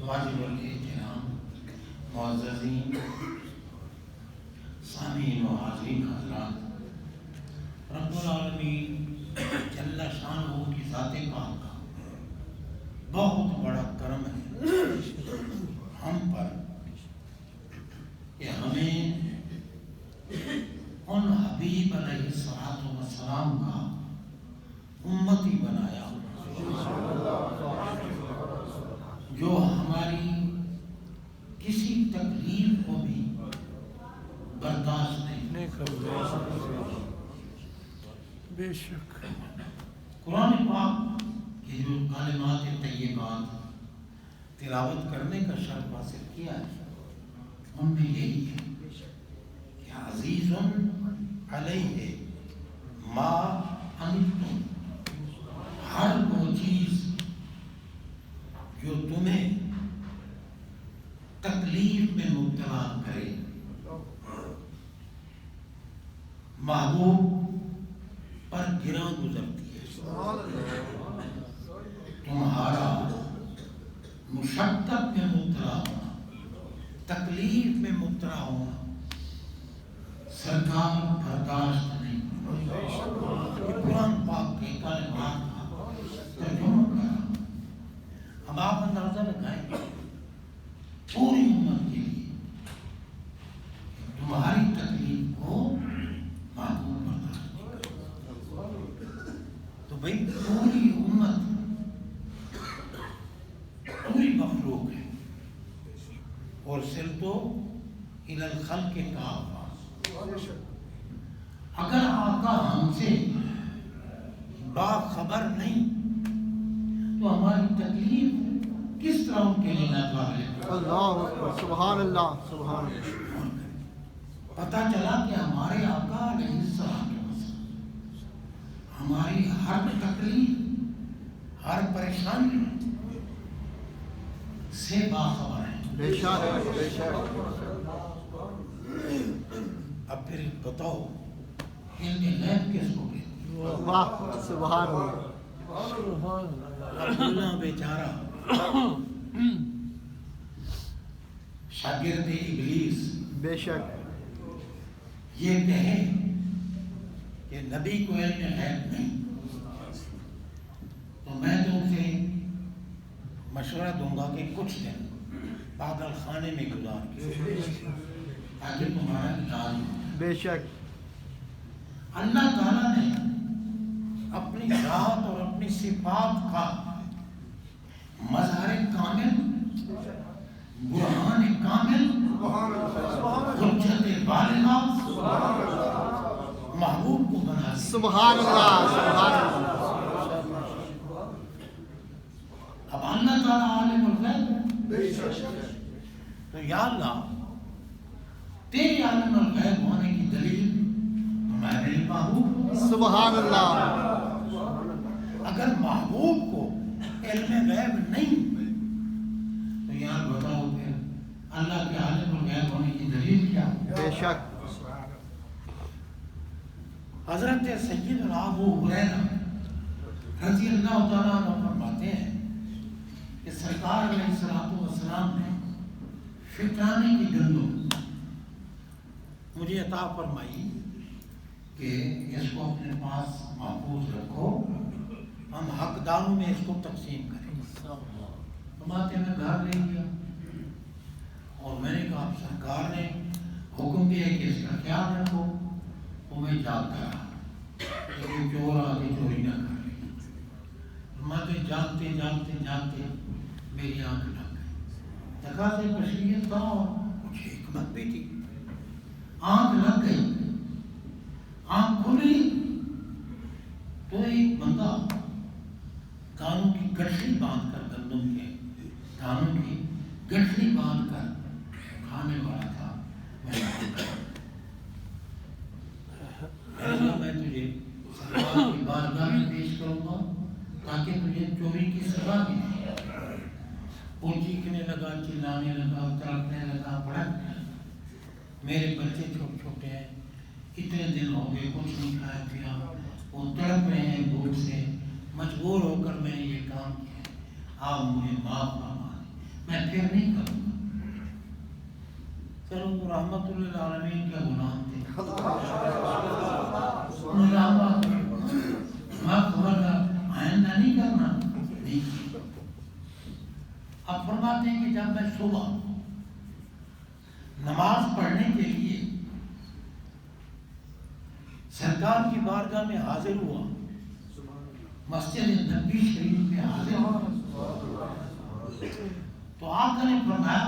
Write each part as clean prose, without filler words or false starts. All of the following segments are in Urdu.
واجب الاحترام معززین سامعین و حاضرین حضرات، رب العالمین جل شانہ کی ذات پاک کا بہت بڑا کرم ہے ہم پر کہ ہمیں ان حبیب علیہ السلام کا امتی بنایا جو ہماری کسی تکلیف کو بھی برداشت نہیں کرتے۔ بے شک قرآن پاک کی جو کلمات طیبات تلاوت کرنے کا شرف حاصل کیا ہے ان میں یہی ہے کہ عزیز علیہ ما عنتم، ہر وہ چیز جو تمہیں تکلیف میں مبتلا کرے محبوب پر گراں گزرتی ہے۔ تمہارا مشقت میں مبتلا ہونا، تکلیف میں مبتلا ہونا سرکار برداشت نہیں۔ قرآن پاک کے کلمات کا ترجمہ کرا۔ اب آپ اندازہ لگائیں پوری امت کے لیے تمہاری تکلیف کو محبوب برداشت نہیں کرے تو بھئی پوری امت پوری مخلوق ہے اور سلطو الی الخلق کافہ۔ اگر آقا ہم سے باخبر نہیں تو ہماری تکلیف کس طرح ان کے لیے ناقابل ہے؟ اللہ اکبر، سبحان اللہ، سبحان اللہ۔ پتہ چلا کہ ہمارے آقا علیہ السلام ہماری ہر تکلیف ہر پریشانی سے باخبر ہے۔ بے شک بے شک۔ اب پھر بتاؤ علم غیب کس کو کہتے ہیں؟ واہ سبحان اللہ۔ عبداللہ بیچارہ شاگرد ابلیس بے شک یہ کہے کہ نبی کو علم غیب نہیں تو میں تم سے مشورہ دوں گا کہ کچھ دن پاگل خانے میں گزار کے تاکہ تمہارا علاج ہو۔ بے شک اللہ تعالیٰ نے اپنی ذات اور اپنی صفات کا مظہر کامل، برہان کامل، حجت بالغہ محبوب کو بنا دیا۔ سبحان اللہ، سبحان اللہ۔ اب اللہ تعالیٰ عالم الغیب ہے تو یا اللہ تیری عالم الغیب ہونے کی دلیل تمہارے محبوب۔ سبحان اللہ۔ اگر محبوب کو علم غیب نہیں تو یہاں بتاؤ پھر اللہ کے عالم الغیب ہونے کی دلیل کیا؟ بے شک حضرت سیدنا ابو ہریرہ رضی اللہ تعالیٰ عنہ فرماتے ہیں کہ سرکار علیہ السلام نے فکرانے کی گندم مجھے عطا فرمائی کہ اس کو اپنے پاس محفوظ رکھو، ہم حقداروں میں اس کو تقسیم کریں۔ فرماتے میں گھر لے گیا اور میں نے کہا سرکار نے حکم دیا کہ اس کا خیال رکھو تو میں جاگتا رہا لیکن چور آگے چوری نہ کر رہی۔ فرماتے جانتے جانتے جانتے میری آنکھ لگ گئی، جگہ سے بشریت تھا اور کچھ حکمت بھی تھی، آنکھ لگ گئی، آنکھ کھلی تو ایک بندہ کانوں کی گٹھلی باندھ کر گندم کے کانوں کی گٹھلی باندھ کر کھانے والا تھا۔ میں تجھے سرکار کی بارگاہ میں پیش کروں گا تاکہ تجھے چوری کی سزا بھی دے۔ وہ چیخنے لگا، چلانے لگا، تڑپنے لگا، بھڑکنے لگا، میرے بچے چھوٹے چھوٹے ہیں، اتنے دن ہو گئے کچھ نہیں کھایا پیا، وہ تڑپ رہے ہیں بھوک سے، مجبور ہو کر میں نے یہ کام کیا ہے، آپ مجھے معاف فرما دیں، میں پھر نہیں کروں گا. چلو تو رحمت للعالمین کے غلام تھے. آئندہ نہیں کرنا. اب فرماتے ہیں کہ جب میں صبح نماز پڑھنے کے لیے سرکار کی بارگاہ میں حاضر ہوا، مسجد نبی شریف میں حاضر ہوا، تو آقا نے فرمایا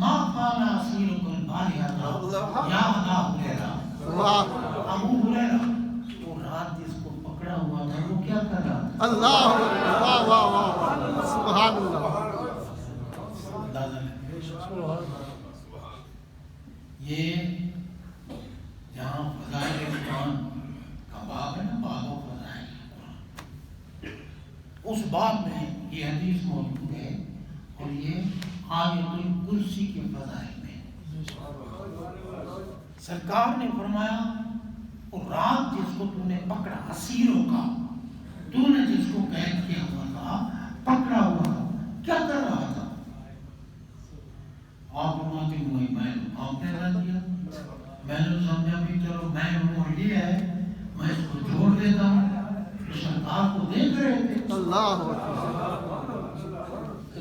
ما قال اسیرکم البارحۃ یا ابا ہریرہ. ابو ہریرہ وہ رات جس کو پکڑا ہوا تھا وہ کیا کر رہا تھا؟ اللہ واہ واہ واہ سبحان اللہ. یہ جہاں فضائل قرآن کا باب ہے نا، باب و فضائل قرآن، اس باب میں یہ حدیث موجود ہے اور یہ آیت الکرسی کے فضائل میں. سرکار نے فرمایا اور رات جس کو تو نے پکڑا، اسیروں کا تو نے جس کو قید کیا ہوا تھا، پکڑا ہوا تھا، کیا کر رہا تھا؟ آپ فرماتے ہوئے آپ نے رہ دیا. میں نے سمجھا بھی چلو میں ہوں اور یہ ہے، میں اس کو چھوڑ دیتا ہوں. سرکار کو دیکھ رہے تھے. اللہ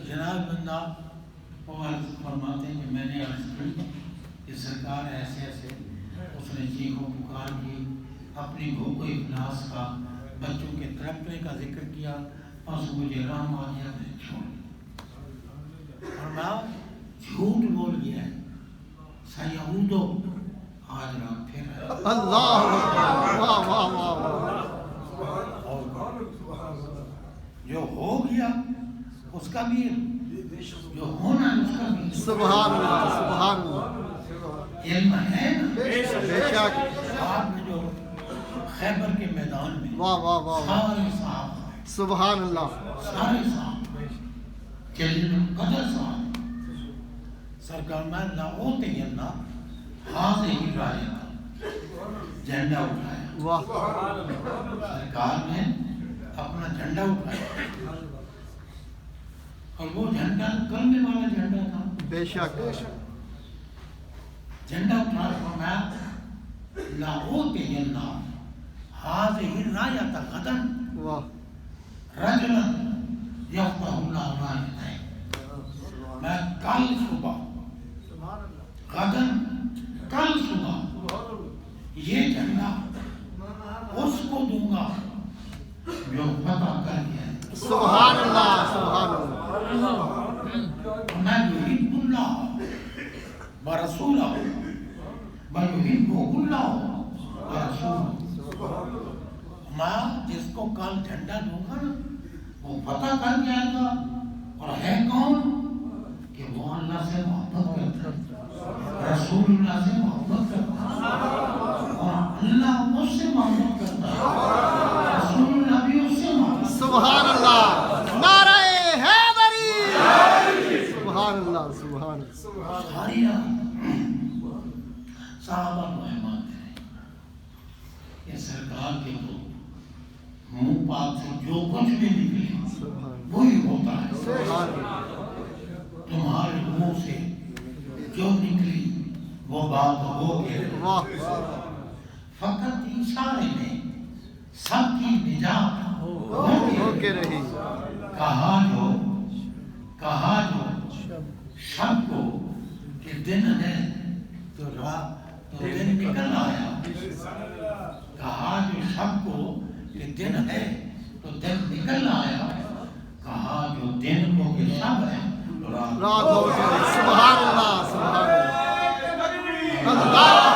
جناب بندہ فرماتے ہیں کہ میں نے عرض کی کہ سرکار ایسے ایسے، اس نے چیخ و پکار کی، اپنی بھوک و افلاس کا، بچوں کے تڑپنے کا ذکر کیا، بس مجھے رحم آ گیا، میں چھوڑ دیا. اور میں جھوٹ بول گیا ہے. سیعودو آج رات پھر ہے. اللہ واہ واہ واہ. جو ہو گیا اس کا بھی، جو ہونا ہے اس کا بھی. سبحان اللہ سبحان اللہ. علم ہے نا. بے شک. آپ نے جو خیبر کے میدان میں واہ واہ واہ سارے صاحب، سبحان اللہ. سارے صاحب جلیل قدر صاحب، سرکار میں لاؤتے اللہ حاضر ہی رایہ جھنڈا اٹھایا. واہ سرکار نے اپنا جھنڈا اٹھایا اور وہ جھنڈا کلمے والا جھنڈا تھا. بے شک. جھنڈا اٹھا فرمایا لاؤتے اللہ حاضر ہی رایہ غدن واہ رجلا یفتح اللہ رایہ. میں کل صبح، غدن کل صبح یہ جھنڈا اس کو دوں گا جو فتح کر گیا ہے. سبحان اللہ سبحان اللہ. میں یحب اللہ ورسولہ ویحبہ اللہ ورسولہ. میں جس کو کل جھنڈا دوں گا نا وہ فتح کر جائے گا، اور ہے کون کہ وہ اللہ سے محبت کرتا ہے، رسول اللہ سے محبت کرتا ہے، اور اللہ اس سے محبت کرتا ہے، رسول اللہ بھی اس سے محبت. سبحان اللہ. نعرہ حیدری. سبحان اللہ سبحان اللہ. ساری صحابہ مہمان تھے. یہ سرکار کے تو منہ پاک سے جو کچھ بھی نکلے وہی ہوتا ہے. سبحان اللہ. تمہارے منہ سے جو نکلی وہ بات ہو کے فقط اشارے میں سب کی نجات ہو کے رہی. کہا جو شب کو کہ دن ہے تو رات تو دن نکل آیا. کہا جو شب کو کہ دن ہے تو دن نکل آیا. کہا جو دن کو کہ شب ہے رات ہو گئی. سبحان اللہ سبحان اللہ. اللہ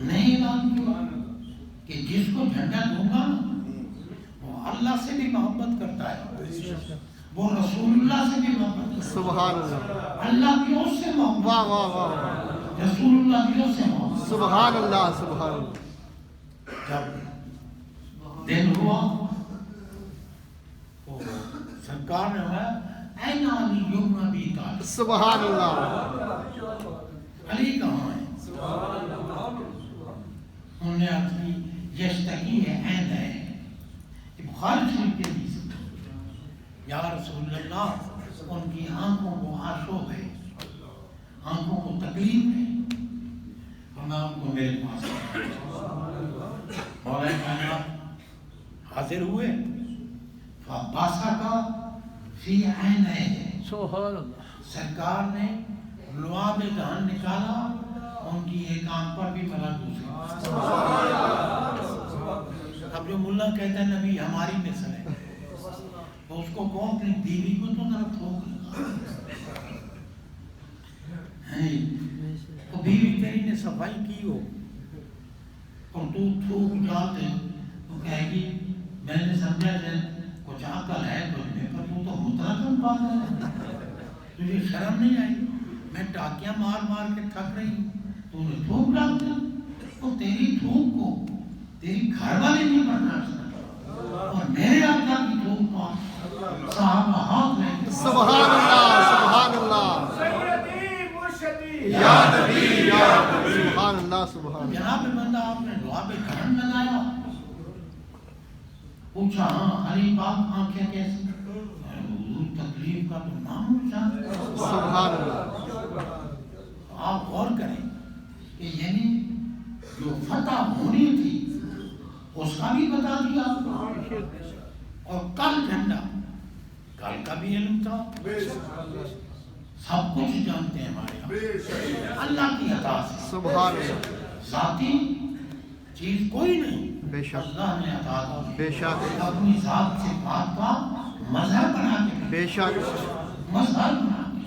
نے اعلان کیا کہ جس کو جھنڈا دوں گا وہ اللہ سے بھی محبت کرتا ہے، وہ رسول اللہ سے بھی محبت کرتا ہے. سبحان اللہ. اللہ بھی اس سے محبت، واہ واہ واہ. رسول اللہ بھی اس سے محبت. سبحان اللہ سبحان اللہ. جب دن ہوا تو سرکار نے ہوا این علی یوم ابی طالب. سبحان اللہ. علی کہاں ہے؟ انہوں نے اپنی یشتکی ہے عین ہے کہ بخاری شریف کے حدیث یا رسول اللہ ان کی آنکھوں کو آشوب ہے، آنکھوں کو تکلیف ہے، اور میں ان کو میرے پاس مولا کائنات حاضر ہوئے فباسا کا فی عین ہے، سبحان اللہ، سرکار نے لعاب دہن نکالا، ان کی ایک آنکھ پر بھی ملا دوسری۔ اب جو ملا کہتا ہے نبی ہماری مثل ہے، تو اس کو کہو اپنی بیوی کو تو ذرا تھوک لگا، تو بیوی تیری نے صفائی کی ہو اور تو تھوک ڈال دے تو کہے گی میں نے سمجھا جائے کچھ عقل ہے تجھ میں، پر تو مطلقاً پاگل ہے، تجھے شرم نہیں آئی؟ میں ٹاکیاں مار مار کے تھک رہی ہوں، تو نے تھوک ڈال دیا، تو تیری تھوک کو تیری گھر والے نہیں برداشت کرتے، اور میرے آقا کی تھوک کو صحابہ ہاتھ میں سبحان اللہ سبحان اللہ یا نبی یا نبی سبحان اللہ سبحان اللہ۔ جناب بندہ آپ نے لعاب دہن لگایا، پوچھا ہاں علی پاک آنکھیں کیسی؟ حضور تکلیف کا تو نام نشان ہے۔ سبحان اللہ۔ آپ غور کریں کہ یعنی جو فتح ہونی تھی اس کا بھی بتا دیا، اور کل جھنڈا، کل کا بھی علم تھا، سب کچھ جانتے ہیں ہمارے یہاں اللہ کی عطا سے، سبحان اللہ، ذاتی چیز کوئی نہیں، بے شک اللہ نے عطا کی، بے شک اپنی ذات سے بات کا مظہر بنا کے، بے شک مظہر بنا کے،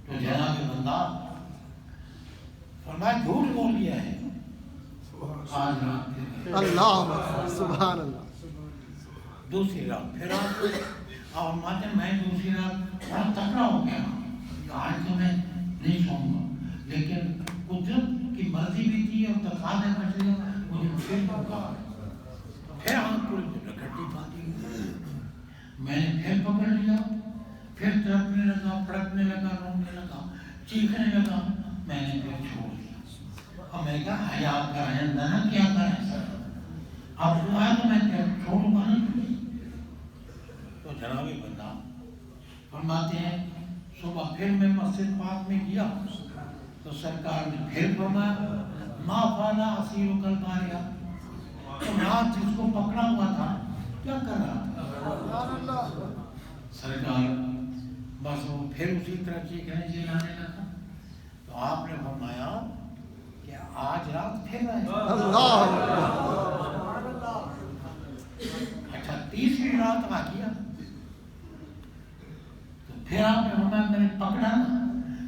تو جناب بندہ فرمایا جھوٹ بول لیا ہے آج رات کے، اللہ سبحان اللہ۔ دوسری رات پھر آپ اور ماتے میں دوسری رات بہت تکڑا ہو گیا کہ آج تو میں نہیں سوؤں گا، لیکن قدرت کی مرضی بھی تھی اور تقاضے مچ لیا، مجھے پھر موقع پھر آنکھ پوری رکھٹی پاتی، میں نے پھر پکڑ لیا، پھر تڑپنے لگا، پڑکنے لگا، رونے لگا، چیخنے لگا، میں نے پھر چھوڑ دیا، اور میں کہا حیا کریں نہ کیا کریں سر، اب ہوا تو میں چھوڑوں گا نہیں۔ تو جناب بندہ فرماتے ہیں صبح پھر میں مسجد پاک میں گیا تو سرکار نے پھر فرمایا ما فالا اسیر و کل باریا، تو رات جس کو پکڑا ہوا تھا کیا کر رہا تھا؟ سرکار بس وہ پھر اسی طرح چیخنے چلانے لگا، تو آپ نے فرمایا کہ آج رات پھر آئے، اللہ اچھا تیسری رات آ گیا، تو پھر آپ نے فرمایا میں نے پکڑا نا،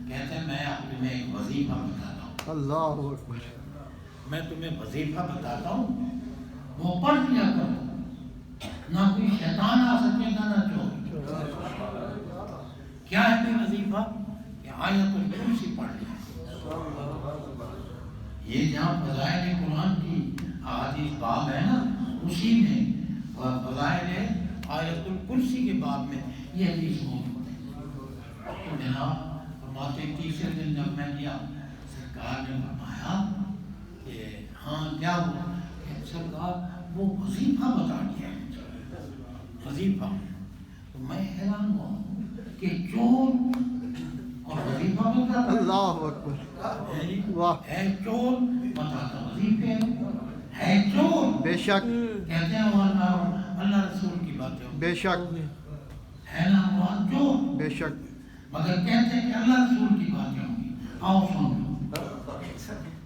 کہتے ہیں میں آپ میں ایک وظیفہ بتاتا ہوں، اللہ اکبر، میں تمہیں وظیفہ بتاتا ہوں، وہ پڑھ لیا کرو، نہ کوئی شیطان آ سکے گا نہ چور۔ کیا ہے کوئی وظیفہ کہ آیت الکرسی پڑھ لیا، یہ جہاں فضائل قرآن کی احادیث باب ہے نا اسی میں، اور فضائل آیت الکرسی کے باب میں یہ حدیث موجود ہے۔ تو جناب فرماتے تیسرے دن جب میں گیا سرکار نے فرمایا کہ ہاں کیا ہوا، کہ سرکار وہ وظیفہ بتا دیا وظیفہ، تو میں حیران ہوا کہ چور اور وظیفہ بتاتا اللہ اکبر، واہ ہے چور بتاتا وظیفے ہے چور، بے شک کہتے ہیں وہ اللہ رسول کی باتیں بے شک ہے نا، وہ چور بے شک مگر کہتے ہیں کہ اللہ رسول کی باتیں ہوں گی، آؤ سن لو،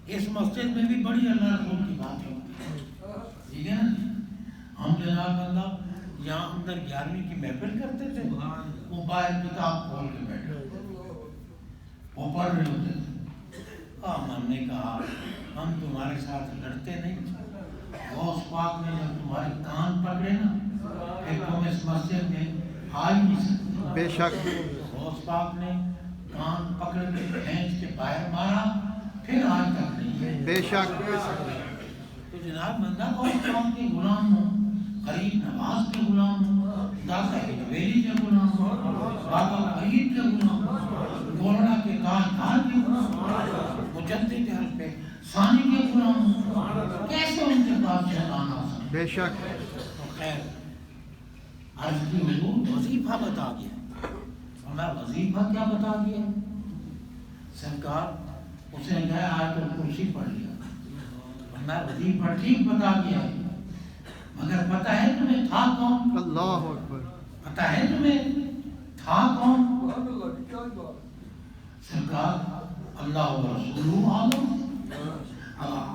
اس مسجد میں بھی بڑی اللہ رسول کی باتیں ہوتی ہیں، ٹھیک ہے نا، ہم جناب بندہ یہاں اندر 11ویں کی محفل کرتے تھے، وہ باہر کتاب کھول کے بیٹھے وہ پڑھ رہے ہوتے تھے، ہم نے کہا ہم تمہارے ساتھ لڑتے نہیں، غوث پاک نے جب تمہارے کان پکڑے نا پھر تم اس مسجد میں آ ہی نہیں سکتے، بے شک غوث پاک نے کان پکڑ کے کھینچ کے باہر مارا، پھر آج تک نہیں، بے شک تو جناب بندہ غوث پاک کے غلام ہوں، غریب نواز کے غلام ہوں، داتا حویلی کے غلام ہوں، بابا فرید کے غلام ہوں، گولڑا کے تاجدار کے غلام ہوں، مجدد حلقہ ثانی کے غلام ہوں، کیسے ان کے پاس شیطان آ سکتا؟ بے شک تو خیر عرض کی حضور وظیفہ بتا دیا، اور میں وظیفہ کیا بتا دیا؟ سرکار اس نے کہا آج تو کرسی پڑھ لیا، میں وظیفہ ٹھیک بتا دیا ہے، مگر پتہ ہے تمہیں تھا کون؟ اللہ اکبر، پتہ ہے تمہیں تھا کون؟ سرکار اللہ و رسول عالم،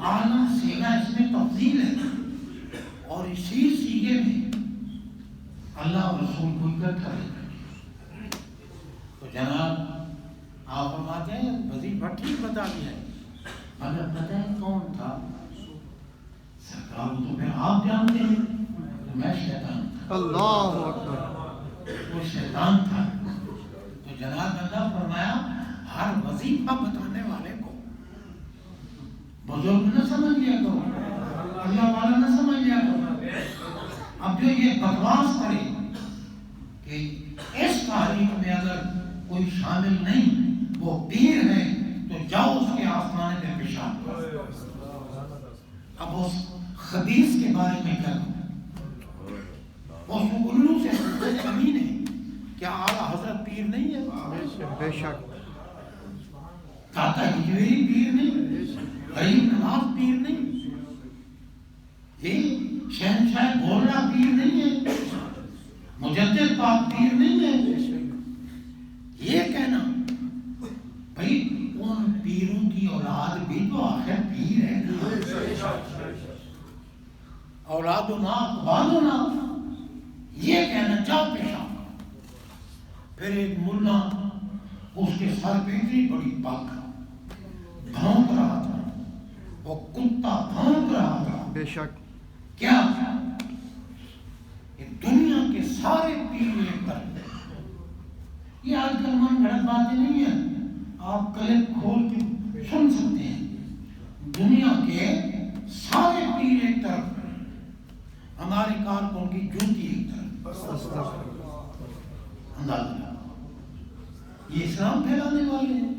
عالم سیگا اس میں تفضیل ہے، اور اسی سیگے میں اللہ و رسول کو اکٹھا ہے۔ تو جناب آپ فرماتے ہیں وظیفہ ٹھیک بتا دیا ہے، مگر پتہ ہے کون تھا؟ سرکار تو پھر آپ جانتے ہیں، تو میں شیطان تھا، اللہ اکبر، وہ شیطان تھا۔ تو جناب اللہ فرمایا ہر وظیفہ بتانے والے کو بزرگ نہ سمجھ لیا کرو، اللہ والا نہ سمجھ لیا کرو۔ اب جو یہ بکواس کرے کہ اس تاریخ میں اگر کوئی شامل نہیں وہ پیر ہے تو جاؤ اس کے آسمانے پہ پیشاب کرو۔ اب اس خبیث کے بارے میں کیا کہوں؟ اس الو سے کمین ہے، کیا اعلیٰ حضرت پیر نہیں ہے؟ بے شک داتا ہجویری پیر نہیں، غریب نواز پیر نہیں، یہ شہنشاہ گولڑا پیر نہیں ہے، مجدد پاک پیر نہیں ہے۔ یہ کہنا بھائی ان پیروں کی اولاد بھی تو آخر پیر ہے، اولادنا اقبالنا، یہ کہنا جاؤ پیشاب کرو۔ پھر ایک ملا اس کے سر پہ اتنی بڑی پگ بھونک رہا تھا، وہ کتا بھونک رہا تھا، بے شک کیا یہ دنیا کے سارے پیر ایک طرف۔ یہ آج کل من گھڑت باتیں نہیں ہیں، آپ کلپ کھول کے سن سکتے ہیں۔ دنیا کے سارے پیر ایک طرف، ہمارے کارکن کی جوتی ایک طرف۔ اندازہ یہ اسلام پھیلانے والے ہیں،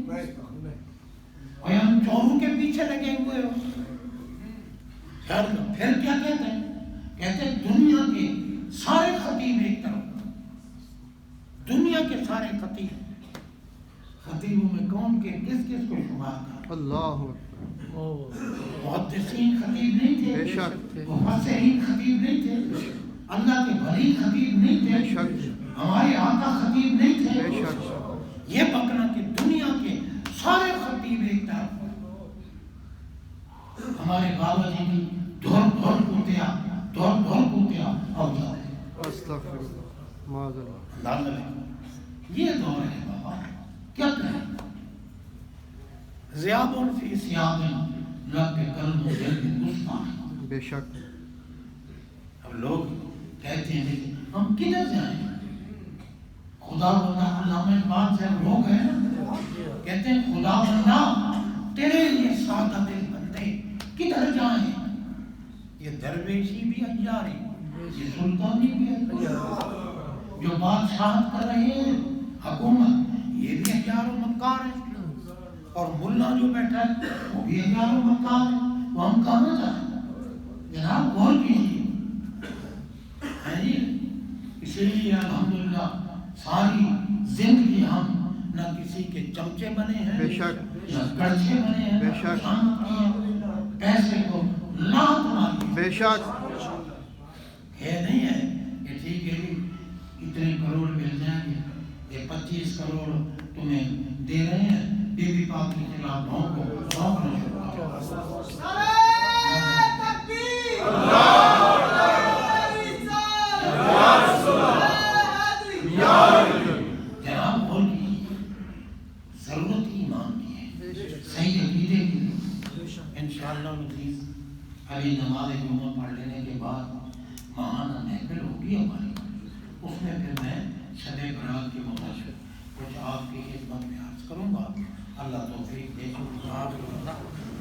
اور ہم چوروں کے پیچھے لگے ہوئے ہو۔ پھر کیا کہتے ہیں؟ کہتے ہیں دنیا کے سارے خطیب ایک طرف، دنیا کے سارے خطیب، خطیبوں میں کون کے کس کس کو شمار کریں؟ اللہ محدثین خطیب نہیں بے تھے، شک مفسرین خطیب نہیں تھے، اللہ کے ولی خطیب نہیں بے تھے، شک ہمارے آقا خطیب نہیں بے تھے۔ شک یہ بکنا کہ دنیا کے سارے خطیب ایک طرف، ہمارے بابا جی بھی دھول کوتیا اور جاتے ہیں۔ استغفر اللہ معاذ اللہ، اندازہ لیں یہ دور ہے بابا، کیا کریں؟ ذیابٌ فی ثیاب لب قلب جلد مصطفیٰ۔ بے شک اب لوگ کہتے ہیں ہم کدھر جائیں؟ خدا بندہ علامہ اقبال صاحب لوگ ہیں کہتے ہیں خدا بندہ تیرے یہ سادہ دل بندے کدھر جائیں؟ یہ درویشی بھی اجاری، یہ سلطانی بھی اجاری، جو بادشاہت کر رہے ہیں حکومت یہ بھی اجار و مکار ہے، اور ملا جو بیٹھا ہے وہ بھی اجار و مکار ہے۔ وہ ہم کہاں جائیں؟ جناب غور کیجیے، ہے جی۔ اسی لیے الحمدللہ ساری زندگی ہم نہ کسی کے چمچے بنے ہیں، بے شک نہ کڑچے بنے ہیں، بے شک پیسے کو لات ماری بے شک ہے نہیں ہے کہ ٹھیک ہے اتنے کروڑ مل جائیں گے، یہ 25 کروڑ تمہیں دے رہے ہیں، بی بی پاک کے خلاف بھونکنا شروع کرو۔ جناب اور کی ضرورت ایمان کی ہے، صحیح عقیدے کی ہے۔ انشاءاللہ عزیز ابھی نماز جمعہ پڑھ لینے کے بعد ماہانہ محفل ہوگی ہماری، اس میں پھر میں شب برات کے متعلق کچھ آپ کی خدمت میں عرض کروں گا۔ اللہ توفیق دے۔